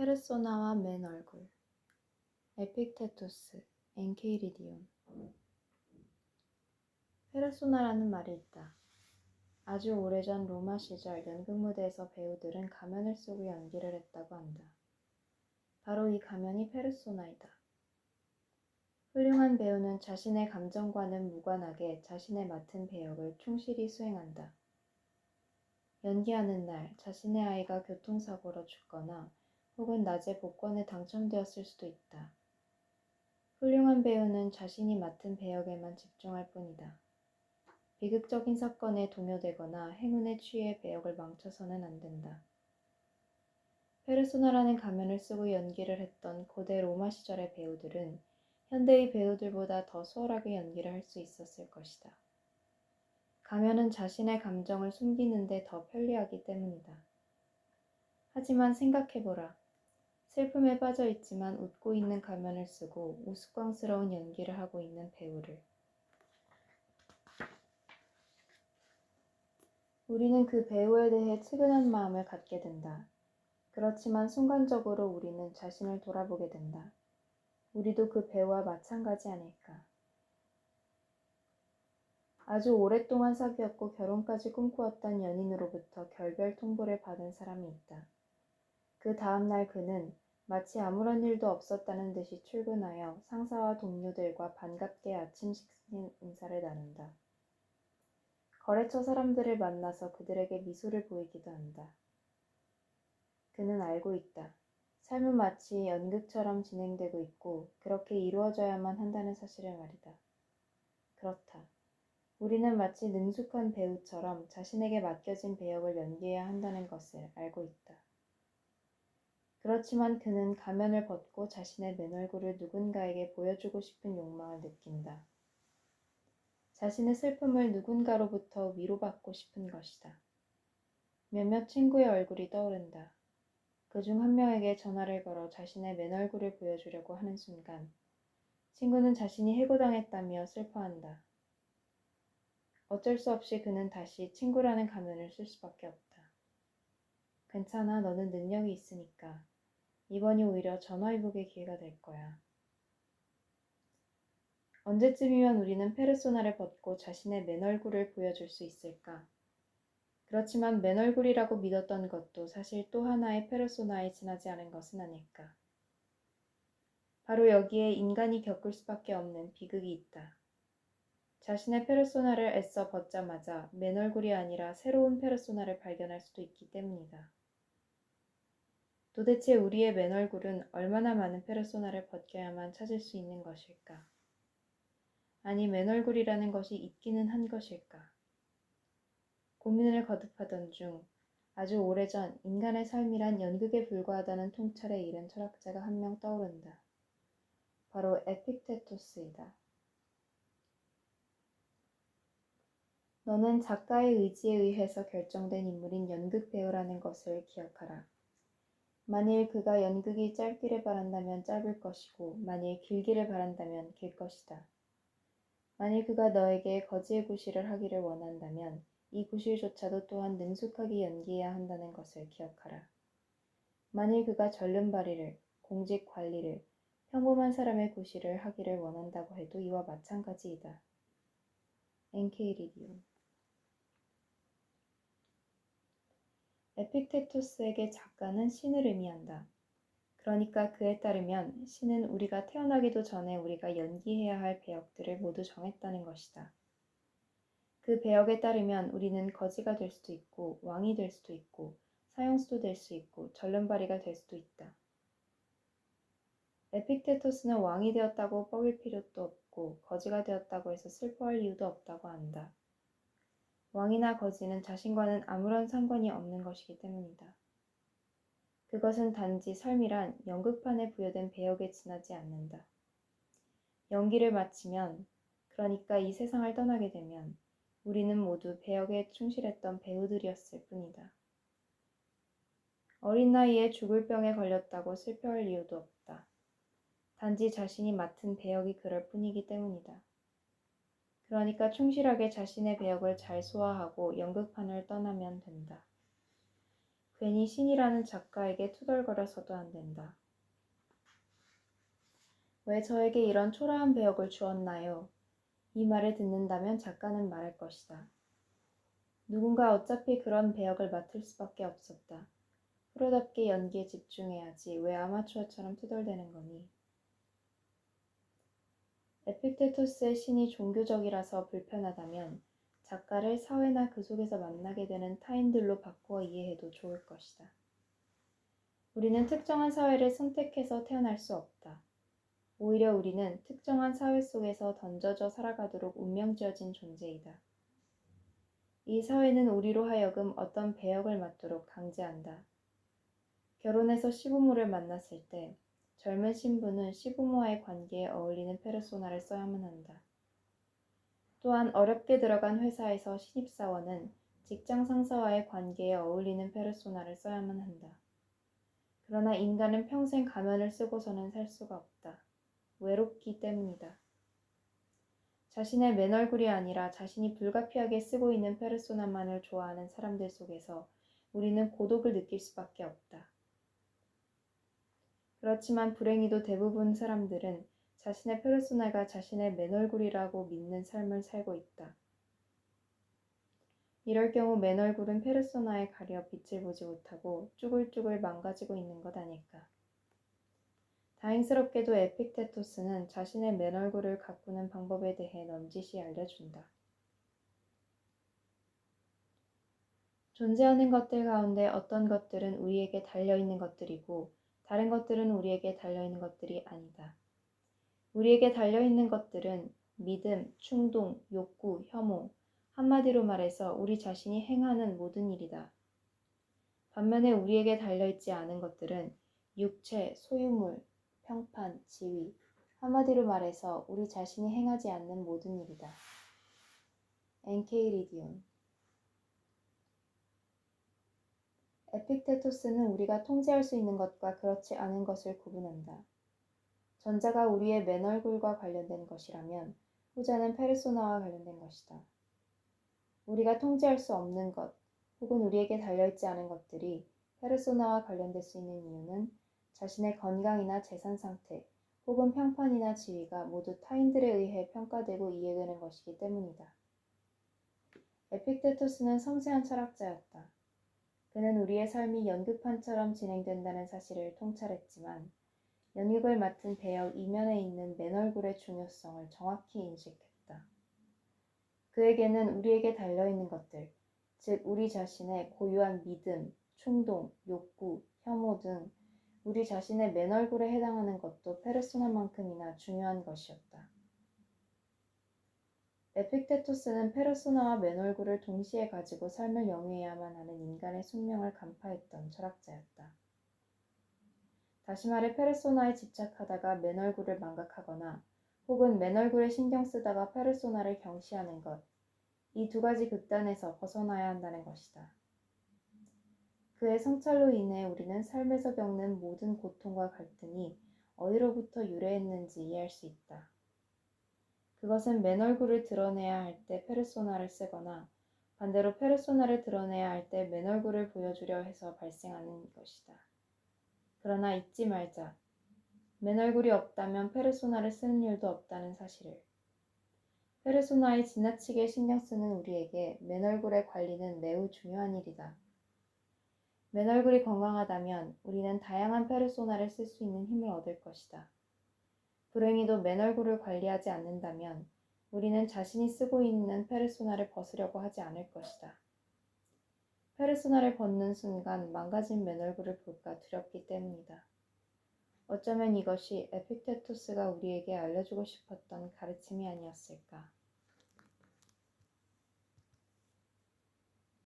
페르소나와 맨 얼굴. 에픽테토스, 엔케이리디온. 페르소나라는 말이 있다. 아주 오래전 로마 시절 연극 무대에서 배우들은 가면을 쓰고 연기를 했다고 한다. 바로 이 가면이 페르소나이다. 훌륭한 배우는 자신의 감정과는 무관하게 자신의 맡은 배역을 충실히 수행한다. 연기하는 날 자신의 아이가 교통사고로 죽거나 혹은 낮에 복권에 당첨되었을 수도 있다. 훌륭한 배우는 자신이 맡은 배역에만 집중할 뿐이다. 비극적인 사건에 동요되거나 행운에 취해 배역을 망쳐서는 안 된다. 페르소나라는 가면을 쓰고 연기를 했던 고대 로마 시절의 배우들은 현대의 배우들보다 더 수월하게 연기를 할 수 있었을 것이다. 가면은 자신의 감정을 숨기는 데 더 편리하기 때문이다. 하지만 생각해보라. 슬픔에 빠져 있지만 웃고 있는 가면을 쓰고 우스꽝스러운 연기를 하고 있는 배우를. 우리는 그 배우에 대해 측은한 마음을 갖게 된다. 그렇지만 순간적으로 우리는 자신을 돌아보게 된다. 우리도 그 배우와 마찬가지 아닐까. 아주 오랫동안 사귀었고 결혼까지 꿈꾸었던 연인으로부터 결별 통보를 받은 사람이 있다. 그 다음날 그는 마치 아무런 일도 없었다는 듯이 출근하여 상사와 동료들과 반갑게 아침 식사 인사를 나눈다. 거래처 사람들을 만나서 그들에게 미소를 보이기도 한다. 그는 알고 있다. 삶은 마치 연극처럼 진행되고 있고 그렇게 이루어져야만 한다는 사실을 말이다. 그렇다. 우리는 마치 능숙한 배우처럼 자신에게 맡겨진 배역을 연기해야 한다는 것을 알고 있다. 그렇지만 그는 가면을 벗고 자신의 맨얼굴을 누군가에게 보여주고 싶은 욕망을 느낀다. 자신의 슬픔을 누군가로부터 위로받고 싶은 것이다. 몇몇 친구의 얼굴이 떠오른다. 그중 한 명에게 전화를 걸어 자신의 맨얼굴을 보여주려고 하는 순간 친구는 자신이 해고당했다며 슬퍼한다. 어쩔 수 없이 그는 다시 친구라는 가면을 쓸 수밖에 없다. 괜찮아, 너는 능력이 있으니까. 이번이 오히려 전화위복의 기회가 될 거야. 언제쯤이면 우리는 페르소나를 벗고 자신의 맨얼굴을 보여줄 수 있을까? 그렇지만 맨얼굴이라고 믿었던 것도 사실 또 하나의 페르소나에 지나지 않은 것은 아닐까. 바로 여기에 인간이 겪을 수밖에 없는 비극이 있다. 자신의 페르소나를 애써 벗자마자 맨얼굴이 아니라 새로운 페르소나를 발견할 수도 있기 때문이다. 도대체 우리의 맨얼굴은 얼마나 많은 페르소나를 벗겨야만 찾을 수 있는 것일까? 아니, 맨얼굴이라는 것이 있기는 한 것일까? 고민을 거듭하던 중 아주 오래전 인간의 삶이란 연극에 불과하다는 통찰에 이른 철학자가 한 명 떠오른다. 바로 에픽테토스이다. 너는 작가의 의지에 의해서 결정된 인물인 연극 배우라는 것을 기억하라. 만일 그가 연극이 짧기를 바란다면 짧을 것이고 만일 길기를 바란다면 길 것이다. 만일 그가 너에게 거지의 구실을 하기를 원한다면 이 구실조차도 또한 능숙하게 연기해야 한다는 것을 기억하라. 만일 그가 절름발이를, 공직 관리를, 평범한 사람의 구실을 하기를 원한다고 해도 이와 마찬가지이다. 엔케이리디온. 에픽테토스에게 작가는 신을 의미한다. 그러니까 그에 따르면 신은 우리가 태어나기도 전에 우리가 연기해야 할 배역들을 모두 정했다는 것이다. 그 배역에 따르면 우리는 거지가 될 수도 있고 왕이 될 수도 있고 사형수도 될 수 있고 절름발이가 될 수도 있다. 에픽테토스는 왕이 되었다고 뻐길 필요도 없고 거지가 되었다고 해서 슬퍼할 이유도 없다고 한다. 왕이나 거지는 자신과는 아무런 상관이 없는 것이기 때문이다. 그것은 단지 삶이란 연극판에 부여된 배역에 지나지 않는다. 연기를 마치면, 그러니까 이 세상을 떠나게 되면 우리는 모두 배역에 충실했던 배우들이었을 뿐이다. 어린 나이에 죽을 병에 걸렸다고 슬퍼할 이유도 없다. 단지 자신이 맡은 배역이 그럴 뿐이기 때문이다. 그러니까 충실하게 자신의 배역을 잘 소화하고 연극판을 떠나면 된다. 괜히 신이라는 작가에게 투덜거려서도 안 된다. 왜 저에게 이런 초라한 배역을 주었나요? 이 말을 듣는다면 작가는 말할 것이다. 누군가 어차피 그런 배역을 맡을 수밖에 없었다. 프로답게 연기에 집중해야지 왜 아마추어처럼 투덜대는 거니? 에픽테토스의 신이 종교적이라서 불편하다면 작가를 사회나 그 속에서 만나게 되는 타인들로 바꾸어 이해해도 좋을 것이다. 우리는 특정한 사회를 선택해서 태어날 수 없다. 오히려 우리는 특정한 사회 속에서 던져져 살아가도록 운명지어진 존재이다. 이 사회는 우리로 하여금 어떤 배역을 맡도록 강제한다. 결혼해서 시부모를 만났을 때 젊은 신부는 시부모와의 관계에 어울리는 페르소나를 써야만 한다. 또한 어렵게 들어간 회사에서 신입사원은 직장 상사와의 관계에 어울리는 페르소나를 써야만 한다. 그러나 인간은 평생 가면을 쓰고서는 살 수가 없다. 외롭기 때문이다. 자신의 맨얼굴이 아니라 자신이 불가피하게 쓰고 있는 페르소나만을 좋아하는 사람들 속에서 우리는 고독을 느낄 수밖에 없다. 그렇지만 불행히도 대부분 사람들은 자신의 페르소나가 자신의 맨얼굴이라고 믿는 삶을 살고 있다. 이럴 경우 맨얼굴은 페르소나에 가려 빛을 보지 못하고 쭈글쭈글 망가지고 있는 것 아닐까. 다행스럽게도 에픽테토스는 자신의 맨얼굴을 가꾸는 방법에 대해 넌지시 알려준다. 존재하는 것들 가운데 어떤 것들은 우리에게 달려있는 것들이고 다른 것들은 우리에게 달려있는 것들이 아니다. 우리에게 달려있는 것들은 믿음, 충동, 욕구, 혐오, 한마디로 말해서 우리 자신이 행하는 모든 일이다. 반면에 우리에게 달려있지 않은 것들은 육체, 소유물, 평판, 지위, 한마디로 말해서 우리 자신이 행하지 않는 모든 일이다. 엔케이리디온. 에픽테토스는 우리가 통제할 수 있는 것과 그렇지 않은 것을 구분한다. 전자가 우리의 맨얼굴과 관련된 것이라면 후자는 페르소나와 관련된 것이다. 우리가 통제할 수 없는 것 혹은 우리에게 달려있지 않은 것들이 페르소나와 관련될 수 있는 이유는 자신의 건강이나 재산 상태 혹은 평판이나 지위가 모두 타인들에 의해 평가되고 이해되는 것이기 때문이다. 에픽테토스는 섬세한 철학자였다. 그는 우리의 삶이 연극판처럼 진행된다는 사실을 통찰했지만 연극을 맡은 배역 이면에 있는 맨얼굴의 중요성을 정확히 인식했다. 그에게는 우리에게 달려있는 것들, 즉 우리 자신의 고유한 믿음, 충동, 욕구, 혐오 등 우리 자신의 맨얼굴에 해당하는 것도 페르소나만큼이나 중요한 것이었다. 에픽테토스는 페르소나와 맨얼굴을 동시에 가지고 삶을 영위해야만 하는 인간의 숙명을 간파했던 철학자였다. 다시 말해 페르소나에 집착하다가 맨얼굴을 망각하거나 혹은 맨얼굴에 신경 쓰다가 페르소나를 경시하는 것, 이 두 가지 극단에서 벗어나야 한다는 것이다. 그의 성찰로 인해 우리는 삶에서 겪는 모든 고통과 갈등이 어디로부터 유래했는지 이해할 수 있다. 그것은 맨얼굴을 드러내야 할 때 페르소나를 쓰거나 반대로 페르소나를 드러내야 할 때 맨얼굴을 보여주려 해서 발생하는 것이다. 그러나 잊지 말자. 맨얼굴이 없다면 페르소나를 쓰는 일도 없다는 사실을. 페르소나에 지나치게 신경 쓰는 우리에게 맨얼굴의 관리는 매우 중요한 일이다. 맨얼굴이 건강하다면 우리는 다양한 페르소나를 쓸 수 있는 힘을 얻을 것이다. 불행히도 맨얼굴을 관리하지 않는다면 우리는 자신이 쓰고 있는 페르소나를 벗으려고 하지 않을 것이다. 페르소나를 벗는 순간 망가진 맨얼굴을 볼까 두렵기 때문이다. 어쩌면 이것이 에픽테토스가 우리에게 알려주고 싶었던 가르침이 아니었을까.